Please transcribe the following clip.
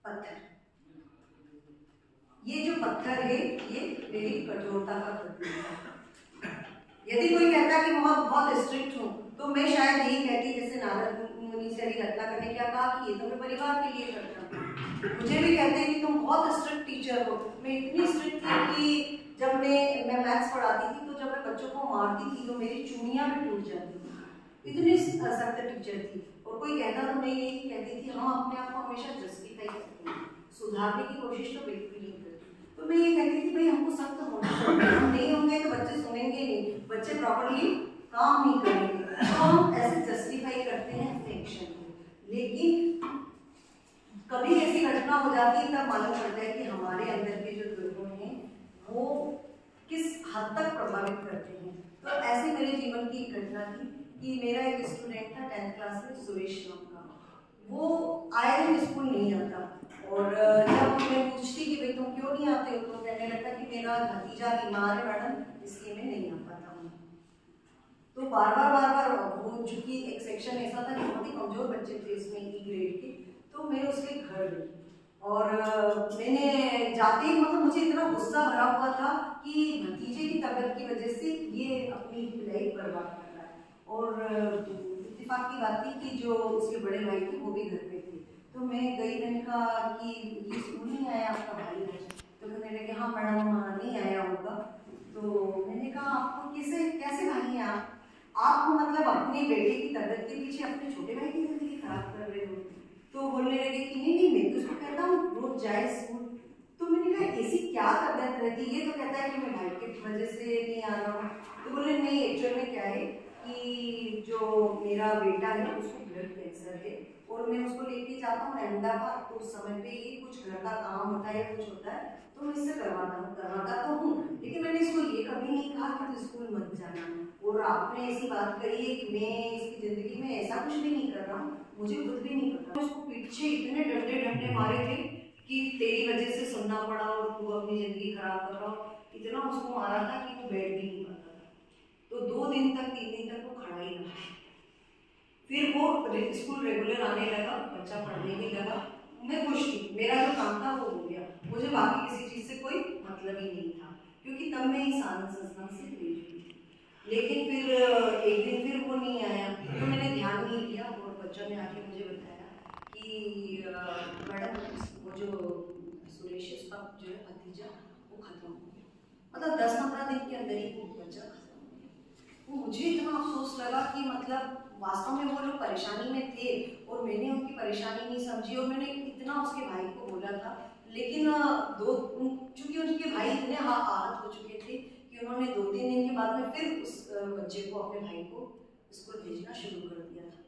पत्थर। ये जो पत्थर है ये मेरी कठोरता का प्रतीक है। यदि कोई कहता कि बहुत स्ट्रिक्ट हूँ तो मैं शायद यही कहती जैसे नारद मुनि से घटना करने क्या कहा कि ये तो मैं परिवार के लिए करता हूँ। मुझे भी कहते हैं कि तुम बहुत स्ट्रिक्ट टीचर हो। मैं इतनी स्ट्रिक्ट थी कि जब मैं मैथ्स पढ़ाती थी तो जब मैं बच्चों को मारती थी तो मेरी चूड़ियां भी टूट जाती थी, इतनी सख्त टीचर थी। और कोई कहता तो मैं यही कहती थी हाँ अपने आप को हमेशा जस्टिफाई करती हूँ, सुधारने की कोशिश तो बिल्कुल नहीं करती। तो मैं ये कहती थी भाई हमको सख्त होना चाहिए, हम नहीं होंगे तो बच्चे सुनेंगे नहीं, बच्चे प्रॉपर्ली काम नहीं करेंगे, तो हम ऐसे जस्टिफाई करते हैं अपने एक्शन को। लेकिन कभी ऐसी घटना हो जाती है तब मालूम पड़ता है कि हमारे अंदर के जो दुर्गुण हैं वो किस हद तक प्रभावित करते हैं। तो ऐसे मेरे जीवन की एक घटना थी कि मेरा एक स्टूडेंट था 10th क्लास में, सुरेश नाम का। वो आए दिन स्कूल नहीं आता और जब मैं पूछती कि भाई तुम क्यों नहीं आते हो तो कहने लगता कि मेरा भतीजा बीमार है मैडम इसलिए मैं नहीं आ पाता हूँ। तो बार बार वो चूंकि एक सेक्शन ऐसा था कि बहुत ही कमजोर बच्चे थे इसमें ई ग्रेड के, तो मैं उसके घर गई और मैंने जाते ही मतलब मुझे इतना गुस्सा भरा हुआ था कि भतीजे की तबीयत की वजह से ये अपनी लाइफ बर्बाद कर रहा है। और इत्तेफाक की बात थी कि जो उसके बड़े भाई थे वो भी घर पे थे। तो मैं गई, मैंने कहा कि ये स्कूल नहीं आया आपका भाई है? तो कहने लगे हाँ मैडम नहीं आया होगा। तो मैंने कहा आपको कैसे भाई हैं आप मतलब अपने बेटे की तबीयत के पीछे अपने छोटे भाई की जिंदगी खराब कर रहे हो। तो बोलने लगे कि नहीं मैं तो उसको कहता हूँ रोज जाए स्कूल। तो मैंने कहा ऐसी क्या तबीयत रहती है, ये तो कहता है कि मैं भाई की वजह से नहीं आ रहा हूँ। तो बोले नहीं एक्चुअल में क्या है कि जो मेरा बेटा है उसको ब्लड कैंसर है और मैं उसको लेके जाता हूँ अहमदाबाद, तो उस समय पे ये कुछ घर का काम होता है कुछ होता है तो मैं इससे करवाता तो हूँ, लेकिन मैंने इसको ये कभी नहीं कहा कि तू स्कूल मत जाना। और आपने ऐसी बात कही है कि मैं इसकी जिंदगी में ऐसा कुछ भी नहीं कर रहा हूँ, मुझे खुद भी नहीं पता। उसको पीछे इतने डंडे मारे थे कि तेरी वजह से सुनना पड़ा और तू अपनी जिंदगी खराब कर रहा हो, इतना उसको मारा था कि वो बैठ भी नहीं पाता था। तो 2 दिन तक 3 दिन तक वो खड़ा ही रहा। फिर वो स्कूल रेगुलर आने लगा, बच्चा पढ़ने भी लगा, मैं खुश थी, मेरा जो काम था वो हो गया, मुझे बाकी किसी चीज से कोई मतलब ही नहीं था क्योंकि तब मैं इस आनंद संस्थान से ग्रेजुएट थी। लेकिन फिर एक दिन फिर वो नहीं आया तो मैंने ध्यान नहीं दिया और बच्चों ने आके मुझे बताया कि मैडम वो जो सुरेश उसका जो है भतीजा वो खत्म हो गया, मतलब 10-15 दिन के अंदर ही वो बच्चा खत्म हो गया। तो मुझे इतना अफसोस लगा कि मतलब वास्तव में वो लोग परेशानी में थे और मैंने उनकी परेशानी नहीं समझी और मैंने इतना उसके भाई को बोला था, लेकिन चूंकि उनके भाई इतने आहत हो चुके थे कि उन्होंने 2-3 दिन के बाद में फिर उस बच्चे को अपने भाई को स्कूल भेजना शुरू कर दिया था।